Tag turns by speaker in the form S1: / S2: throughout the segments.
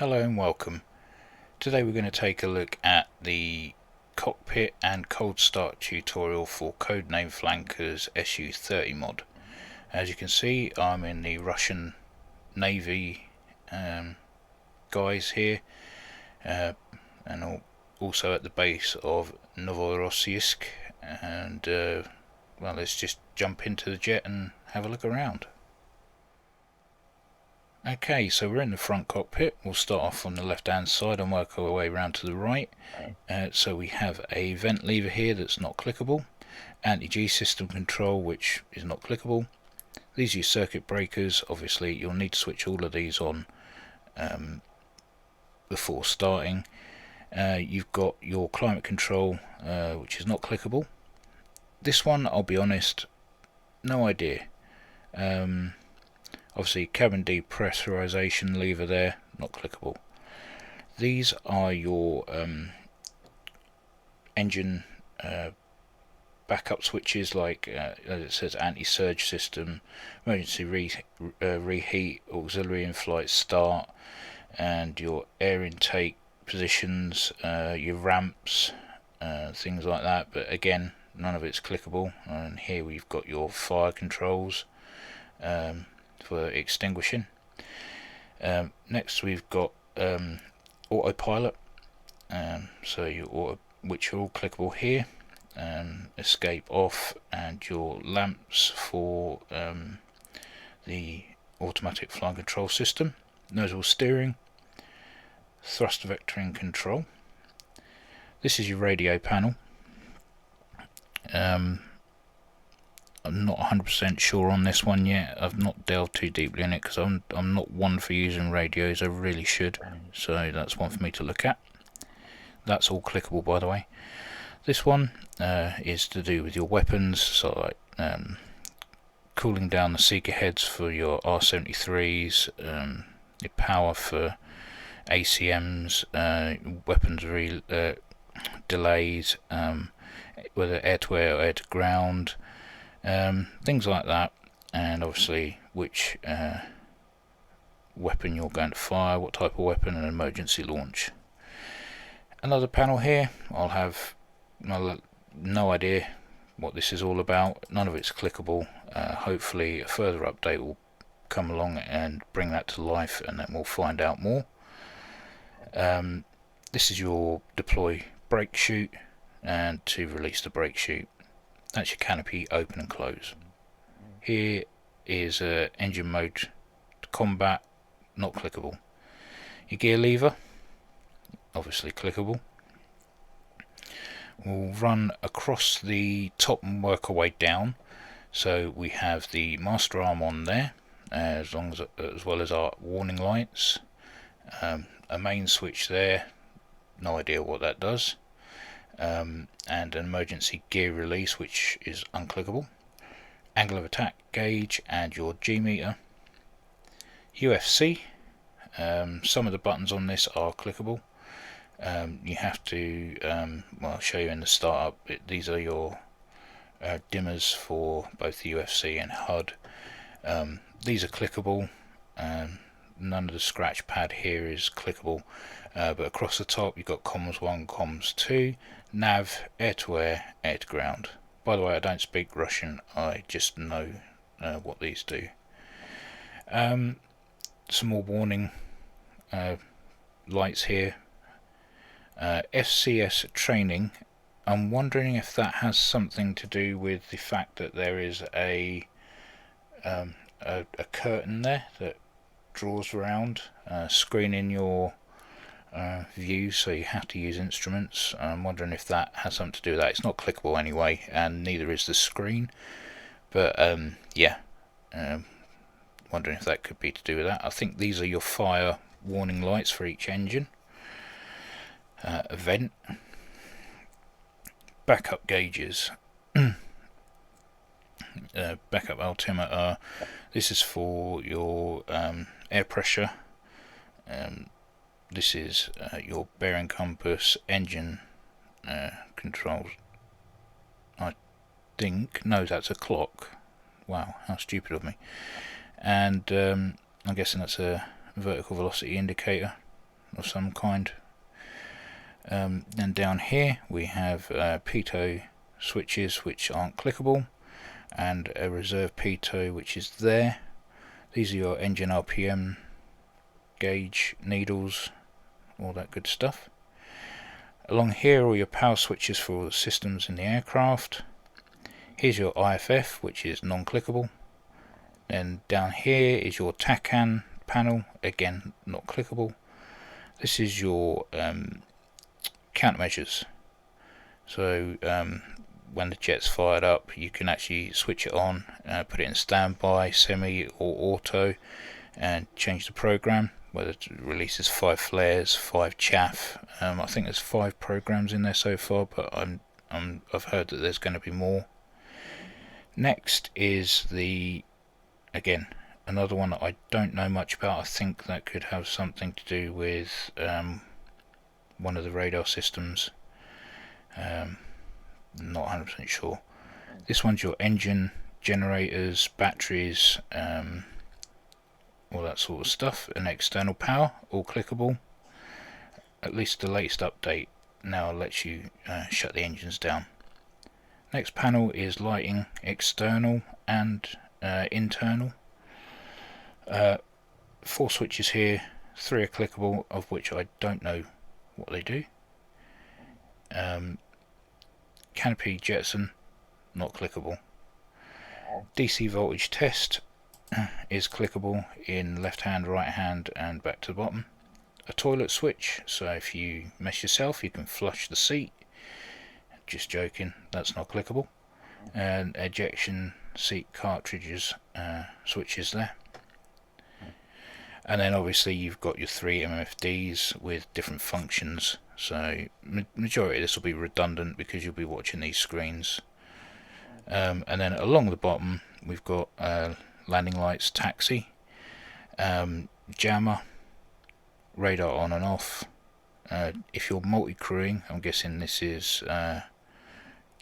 S1: Hello and welcome. Today we're going to take a look at the cockpit and cold start tutorial for Codename Flanker's SU-30 mod. As you can see, I'm in the Russian Navy guys here, and also at the base of Novorossiysk, and well, let's just jump into the jet and have a look around. Okay, so we're in the front cockpit. We'll start off on the left hand side and work our way around to the right. So we have a vent lever here that's not clickable, anti-G system control which is not clickable. These are your circuit breakers. Obviously you'll need to switch all of these on before starting. You've got your climate control which is not clickable. This one, I'll be honest, no idea. Obviously cabin depressurization lever there, not clickable. These are your engine backup switches, like as it says, anti-surge system, emergency reheat, auxiliary in-flight start, and your air intake positions, your ramps, things like that, but again none of it's clickable. And here we've got your fire controls for extinguishing. Next we've got autopilot, so your auto, which are all clickable here, escape off, and your lamps for the automatic flying control system, nozzle steering, thrust vectoring control. This is your radio panel. I'm not 100% sure on this one yet. I've not delved too deeply in it because I'm not one for using radios. I really should, so that's one for me to look at. That's all clickable, by the way. This one is to do with your weapons, so like cooling down the seeker heads for your R73s, your power for ACMs, weapons delays, whether air to air or air to ground, things like that, and obviously which weapon you're going to fire, what type of weapon, and emergency launch. Another panel here, I'll have no idea what this is all about. None of it's clickable. Hopefully a further update will come along and bring that to life, and then we'll find out more. This is your deploy brake chute, and to release the brake chute. That's your canopy, open and close. Here is engine mode to combat, not clickable. Your gear lever, obviously clickable. We'll run across the top and work our way down. So we have the master arm on there, as well as our warning lights. A main switch there, no idea what that does. And an emergency gear release which is unclickable, angle of attack gauge, and your G meter. UFC, some of the buttons on this are clickable. You have to, well, I'll show you in the startup. These are your dimmers for both the UFC and HUD. These are clickable. None of the scratch pad here is clickable, but across the top you've got comms 1, comms 2, nav, air to air, air to ground. By the way, I don't speak Russian, I just know what these do. Some more warning lights here. FCS training, I'm wondering if that has something to do with the fact that there is a curtain there that draws around, screening your view, so you have to use instruments. I'm wondering if that has something to do with that. It's not clickable anyway, and neither is the screen, but yeah, wondering if that could be to do with that. I think these are your fire warning lights for each engine. Vent, backup gauges, backup altimeter. This is for your air pressure. This is your bearing compass, engine controls. I think, no, that's a clock. Wow, how stupid of me. And I'm guessing that's a vertical velocity indicator. of some kind. Then down here we have pitot switches which aren't clickable, and a reserve pitot which is there. These are your engine RPM gauge needles, all that good stuff. Along here are your power switches for all the systems in the aircraft. Here's your IFF, which is non-clickable. Then down here is your TACAN panel, again not clickable. This is your countermeasures. So when the jet's fired up, you can actually switch it on, put it in standby, semi or auto, and change the program, whether it releases 5 flares, 5 chaff. I think there's 5 programs in there so far, but I've heard that there's going to be more. Next is again, another one that I don't know much about. I think that could have something to do with one of the radar systems. Not 100% sure. This one's your engine, generators, batteries, all that sort of stuff, and external power, all clickable. At least the latest update now lets you shut the engines down. Next panel is lighting, external and internal. 4 switches here, 3 are clickable, of which I don't know what they do. Canopy jettison, not clickable. DC voltage test is clickable in left hand, right hand, and back to the bottom. A toilet switch, so if you mess yourself you can flush the seat. Just joking, that's not clickable. And ejection seat cartridges switches there. And then obviously you've got your 3 MFDs with different functions, so majority of this will be redundant because you'll be watching these screens. And then along the bottom we've got landing lights, taxi, jammer, radar on and off. If you're multi-crewing, I'm guessing this is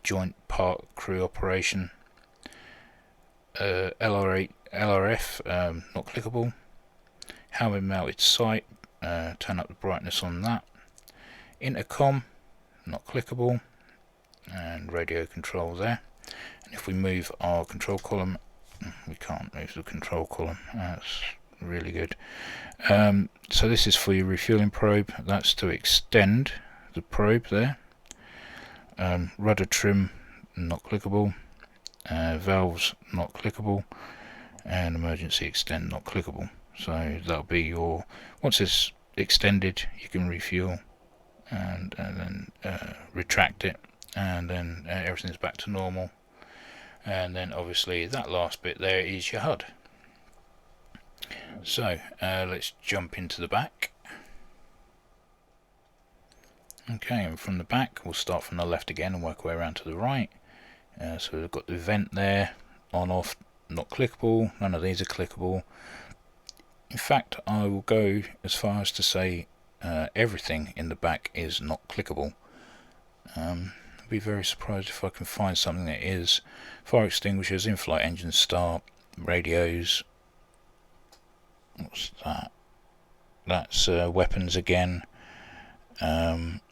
S1: joint part crew operation. LRF, not clickable. Helmet mounted sight, turn up the brightness on that. Intercom, not clickable, and radio control there. And if we move our control column, we can't move the control column, that's really good. So this is for your refueling probe, that's to extend the probe there. Rudder trim, not clickable. Valves, not clickable. And emergency extend, not clickable. So that'll be your, once it's extended you can refuel and then retract it, and then everything's back to normal. And then obviously that last bit there is your HUD. So let's jump into the back. Okay, and from the back we'll start from the left again and work our way around to the right. So we've got the vent there, on, off, not clickable. None of these are clickable. In fact, I will go as far as to say everything in the back is not clickable. I'll be very surprised if I can find something that is. Fire extinguishers, in-flight engine start, radios. What's that? That's weapons again. Maneuver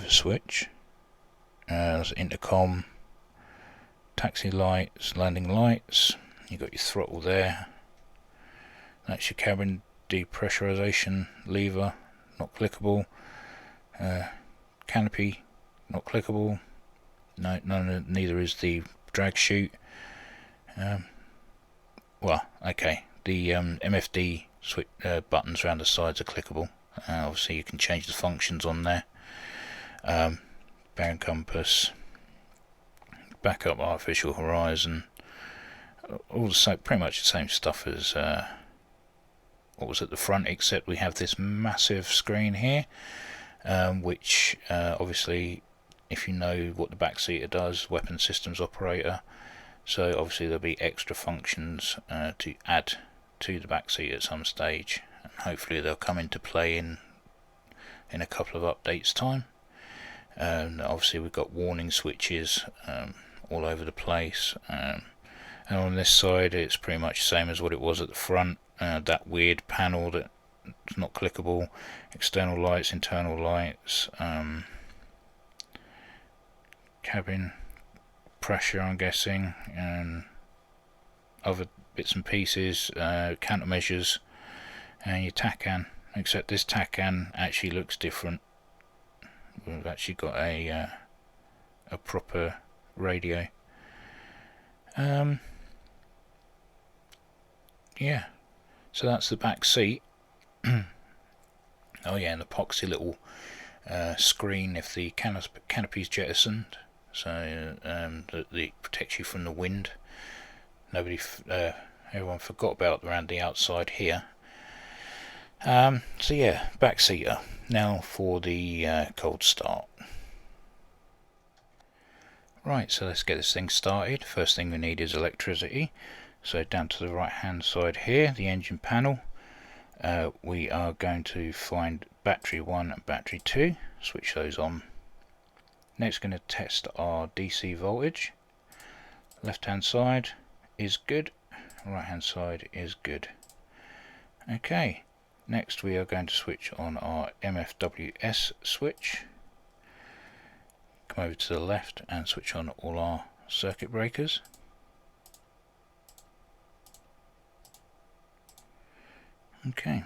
S1: switch. Intercom. Taxi lights, landing lights. You've got your throttle there. That's your cabin depressurization lever, not clickable. Canopy, not clickable. No, neither is the drag chute. Well, okay. The MFD switch buttons around the sides are clickable. Obviously, you can change the functions on there. Bearing compass, backup artificial horizon. All the same, pretty much the same stuff as what was at the front, except we have this massive screen here, which obviously, if you know what the back seater does, weapon systems operator, so obviously there'll be extra functions to add to the back seat at some stage, and hopefully they'll come into play in a couple of updates time. Obviously we've got warning switches all over the place, and on this side it's pretty much the same as what it was at the front. That weird panel that it's not clickable. External lights, internal lights, cabin pressure, I'm guessing, and other bits and pieces, countermeasures, and your TACAN. Except this TACAN actually looks different. We've actually got a proper radio. Yeah, so that's the back seat. Oh yeah, and the epoxy little screen if the canopy's jettisoned, so that it protects you from the wind. Everyone forgot about around the outside here. So yeah, back seater. Now for the cold start. Right, so let's get this thing started. First thing we need is electricity. So down to the right hand side here, the engine panel, we are going to find battery 1 and battery 2, switch those on. Next going to test our DC voltage. Left hand side is good, right hand side is good. Okay, next we are going to switch on our MFDS switch. Come over to the left and switch on all our circuit breakers. Okay,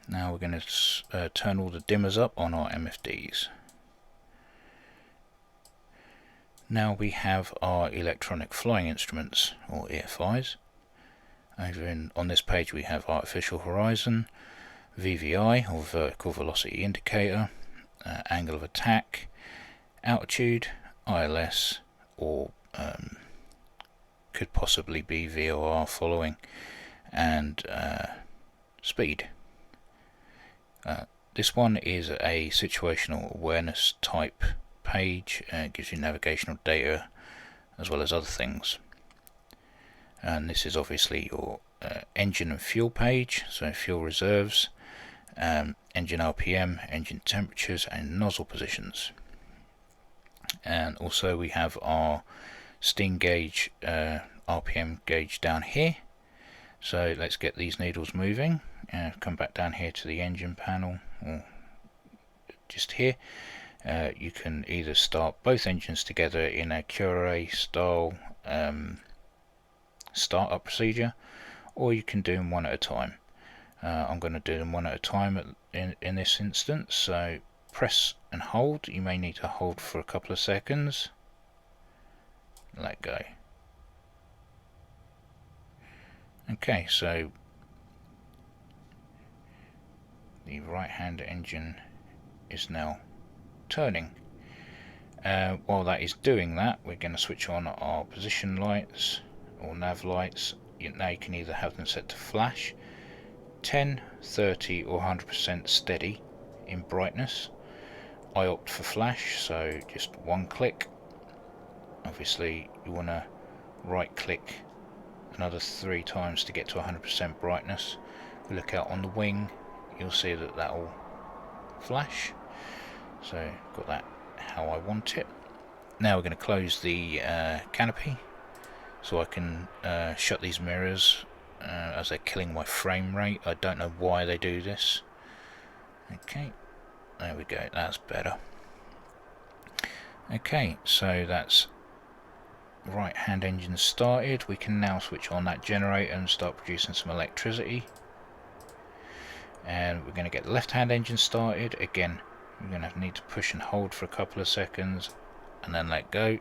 S1: now we're going to turn all the dimmers up on our MFDs. Now we have our electronic flying instruments, or EFIs. On this page we have artificial horizon, VVI, or vertical velocity indicator, angle of attack, altitude, ILS, or could possibly be VOR following, and speed. This one is a situational awareness type page. It gives you navigational data as well as other things. And this is obviously your engine and fuel page, so fuel reserves, engine RPM, engine temperatures, and nozzle positions. And also we have our steam gauge, RPM gauge down here. So let's get these needles moving. Come back down here to the engine panel, or just here. You can either start both engines together in a Cure style startup procedure, or you can do them one at a time. I'm going to do them one at a time in this instance, so press and hold. You may need to hold for a couple of seconds. Let go. Okay, so the right hand engine is now turning. While that is doing that, we're going to switch on our position lights or nav lights. Now you can either have them set to flash, 10, 30 or 100% steady in brightness. I opt for flash, so just one click. Obviously you want to right click another 3 times to get to 100% brightness. If we look out on the wing, you'll see that that will flash. So got that how I want it. Now we're going to close the canopy, so I can shut these mirrors as they're killing my frame rate. I don't know why they do this. Okay, there we go, that's better. Okay, so that's right hand engine started. We can now switch on that generator and start producing some electricity. And we're going to get the left hand engine started. Again, we're going to need to push and hold for a couple of seconds and then let go.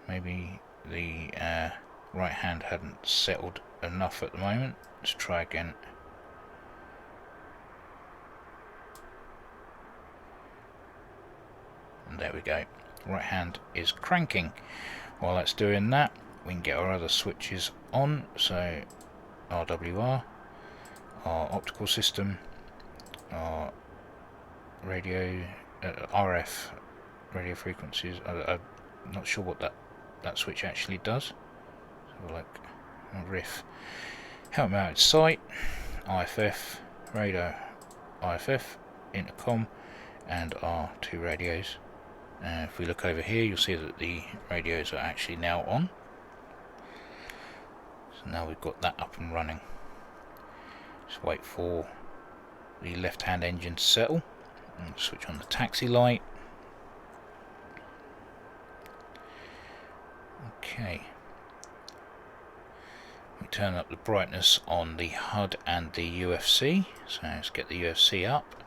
S1: Maybe the right hand hadn't settled enough at the moment. Let's try again. And there we go. Right hand is cranking. While that's doing that, we can get our other switches on. So RWR, our optical system, our radio, RF radio frequencies. I'm not sure what that switch actually does. So like a RIF, help mounted sight, IFF, radar, IFF, intercom, and our 2 radios. If we look over here, you'll see that the radios are actually now on. So now we've got that up and running. Just wait for the left hand engine to settle and switch on the taxi light. Okay, we turn up the brightness on the HUD and the UFC, so let's get the UFC up.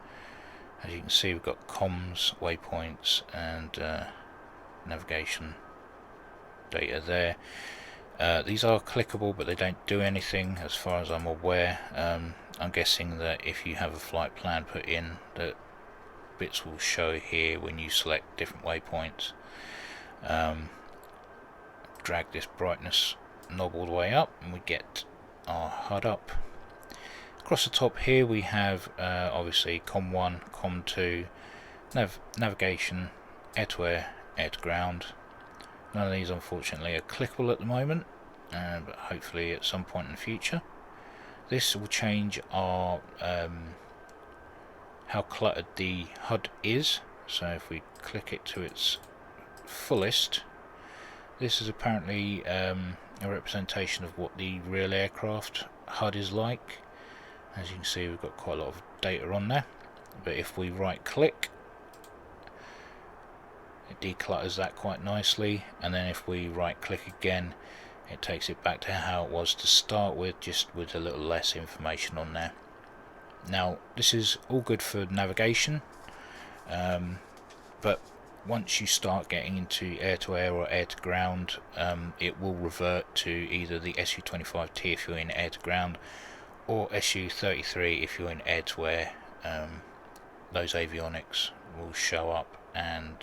S1: As you can see, we've got comms, waypoints and navigation data there. These are clickable, but they don't do anything as far as I'm aware. I'm guessing that if you have a flight plan put in, that bits will show here when you select different waypoints. Drag this brightness knob all the way up and we get our HUD up. Across the top here we have obviously COM1, COM2, navigation, air-to-air, air-to-ground. None of these unfortunately are clickable at the moment, but hopefully at some point in the future. This will change our how cluttered the HUD is. So if we click it to its fullest, this is apparently a representation of what the real aircraft HUD is like. As you can see, we've got quite a lot of data on there, but if we right click, it declutters that quite nicely, and then if we right click again, it takes it back to how it was to start with, just with a little less information on there. Now this is all good for navigation, but once you start getting into air-to-air or air-to-ground, it will revert to either the SU-25T if you're in air-to-ground, or SU-33 if you're in air-to-air. Those avionics will show up, and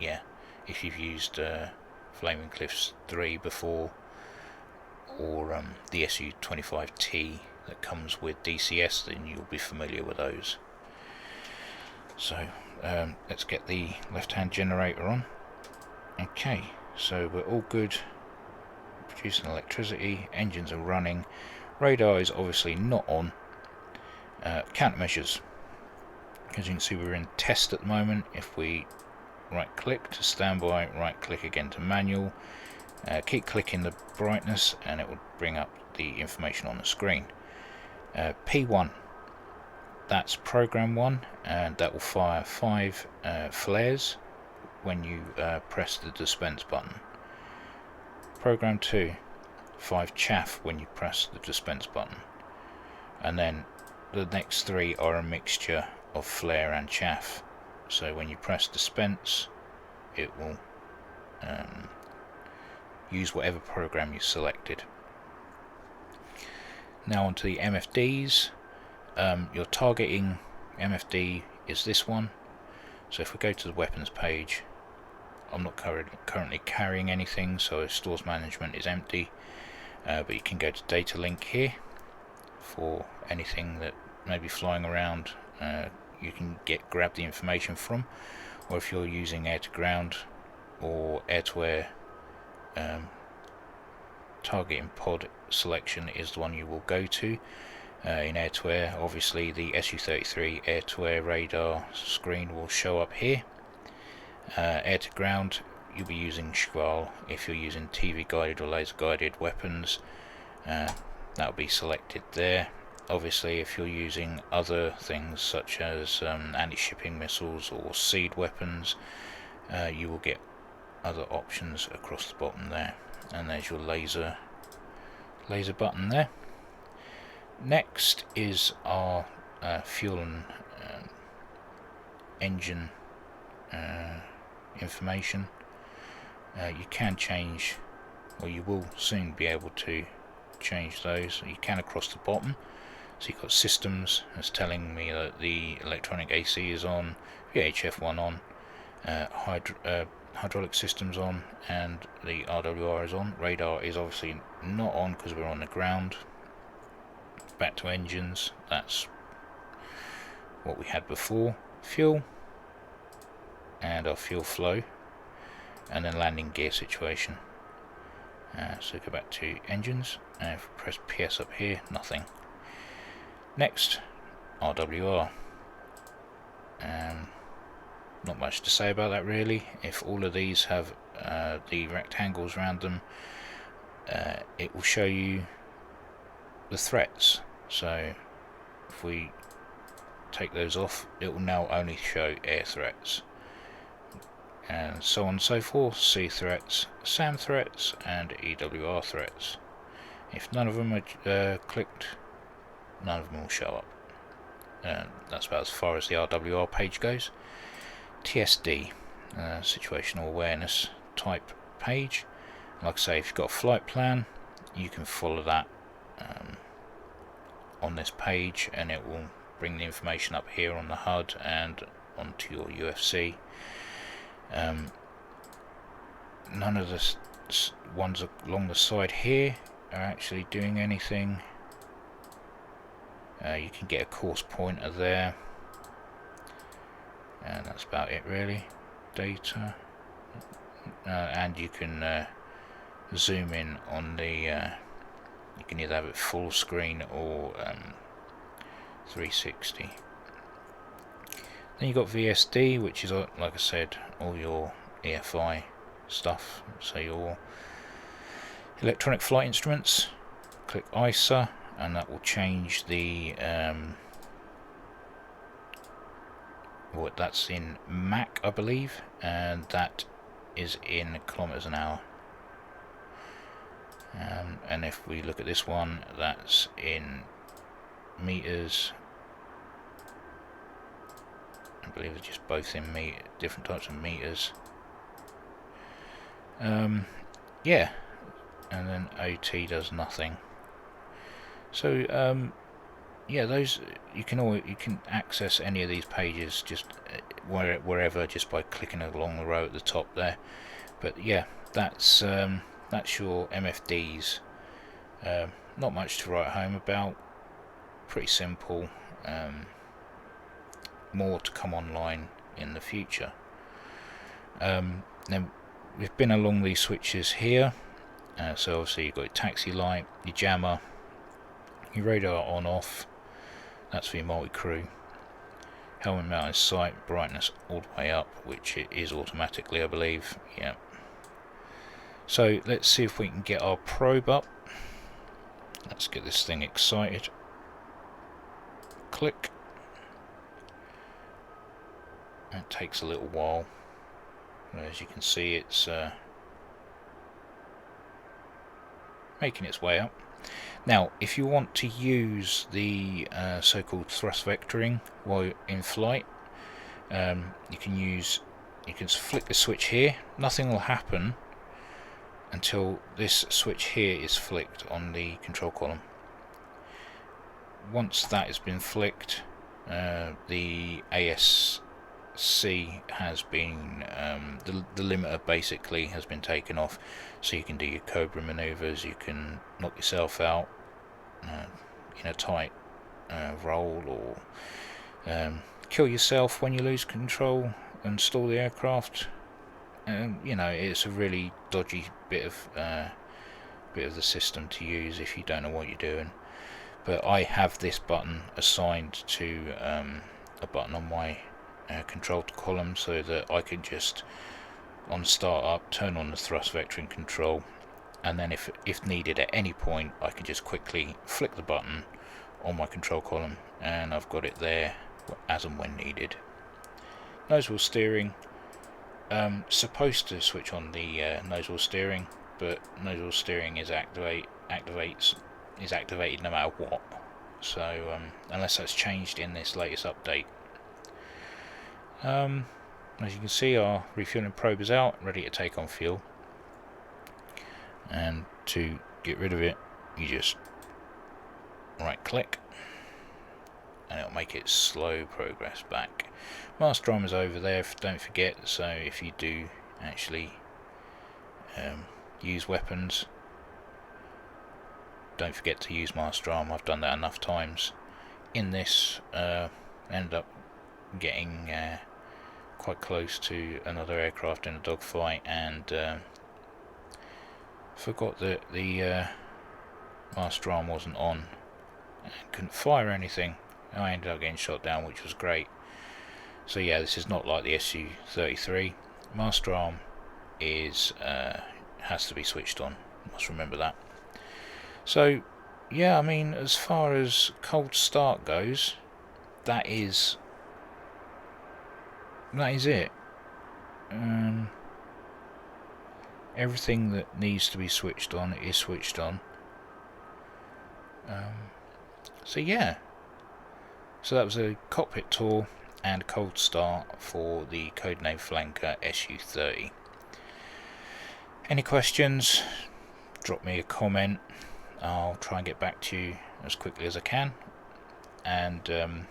S1: yeah, if you've used Flaming Cliffs 3 before, or the SU-25T that comes with DCS, then you'll be familiar with those. So let's get the left-hand generator on. Okay, so we're all good. Producing electricity, engines are running, radar is obviously not on. Countermeasures. As you can see, we're in test at the moment. If we right click to standby, right click again to manual, keep clicking the brightness and it will bring up the information on the screen. P1, that's program 1, and that will fire 5 flares when you press the dispense button. Program 2, 5 chaff when you press the dispense button, and then the next 3 are a mixture of flare and chaff. So when you press dispense, it will use whatever program you selected. Now onto the MFDs. Your targeting MFD is this one. So if we go to the weapons page, I'm not currently carrying anything, so stores management is empty, but you can go to data link here for anything that may be flying around. You can grab the information from, or if you're using air to ground or air to air, targeting pod selection is the one you will go to. In air to air, obviously the SU-33 air to air radar screen will show up here. Air to ground, you'll be using Schwal. If you're using TV guided or laser guided weapons, that will be selected there. Obviously if you're using other things such as anti-shipping missiles or seed weapons, you will get other options across the bottom there, and there's your laser button there. Next is our fuel and engine information. You can change, or you will soon be able to change those. You can across the bottom. So you've got systems, that's telling me that the electronic AC is on, VHF1 on, hydraulic systems on, and the RWR is on. Radar is obviously not on because we're on the ground. Back to engines, that's what we had before. Fuel, and our fuel flow, and then landing gear situation. So go back to engines, and if we press PS up here, nothing. Next, RWR. Not much to say about that really. If all of these have the rectangles around them, it will show you the threats. So if we take those off, it will now only show air threats, and so on and so forth, sea threats, SAM threats, and EWR threats. If none of them are clicked, none of them will show up. And that's about as far as the RWR page goes. TSD, situational awareness type page. Like I say, if you've got a flight plan, you can follow that on this page, and it will bring the information up here on the HUD and onto your UFC. None of the ones along the side here are actually doing anything. You can get a course pointer there, and that's about it really. Data, and you can zoom in on the you can either have it full screen or 360. Then you've got VSD, which is, like I said, all your EFI stuff, so your electronic flight instruments. Click ISA, and that will change the what that's in Mach, I believe, and that is in kilometers an hour. And if we look at this one, that's in meters. I believe it's just both in different types of meters. Yeah, and then OT does nothing. So yeah, those you can access any of these pages just wherever, just by clicking along the row at the top there. But yeah, that's your MFDs. Not much to write home about. Pretty simple. More to come online in the future. Then we've been along these switches here. So obviously you've got your taxi light, your jammer, your radar on off. That's for your multi-crew. Helmet mounted sight, brightness all the way up, which it is automatically, I believe. Yeah. So let's see if we can get our probe up. Let's get this thing excited. Click. It takes a little while. As you can see, it's making its way up. Now, if you want to use the so-called thrust vectoring while in flight, you can flick the switch here. Nothing will happen until this switch here is flicked on the control column. Once that has been flicked, the ASC has been the limiter basically has been taken off, so you can do your Cobra maneuvers, you can knock yourself out in a tight roll, or kill yourself when you lose control and stall the aircraft. You know, it's a really dodgy bit of the system to use if you don't know what you're doing. But I have this button assigned to a button on my control column, so that I can just on start up turn on the thrust vectoring control, and then if needed at any point, I can just quickly flick the button on my control column, and I've got it there as and when needed. Nose wheel steering, supposed to switch on the nose wheel steering, but nose wheel steering is activated no matter what. So unless that's changed in this latest update. As you can see, our refueling probe is out, ready to take on fuel. And to get rid of it, you just right click, and it'll make it slow progress back. Master arm is over there, don't forget. So if you do actually use weapons, don't forget to use master arm. I've done that enough times. In this, ended up getting quite close to another aircraft in a dogfight, and forgot that the master arm wasn't on and couldn't fire anything. I ended up getting shot down, which was great. So yeah, this is not like the SU-30. Master arm is has to be switched on. Must remember that. So yeah, I mean, as far as cold start goes, that is it. Everything that needs to be switched on is switched on. So yeah, so that was a cockpit tour and cold start for the Codename Flanker SU-30. Any questions, drop me a comment. I'll try and get back to you as quickly as I can, and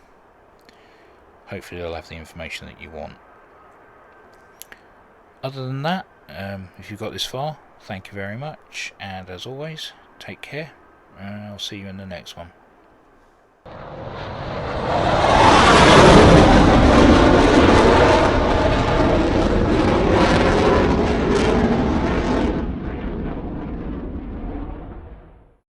S1: hopefully I'll have the information that you want. Other than that, if you've got this far, thank you very much, and as always, take care, and I'll see you in the next one.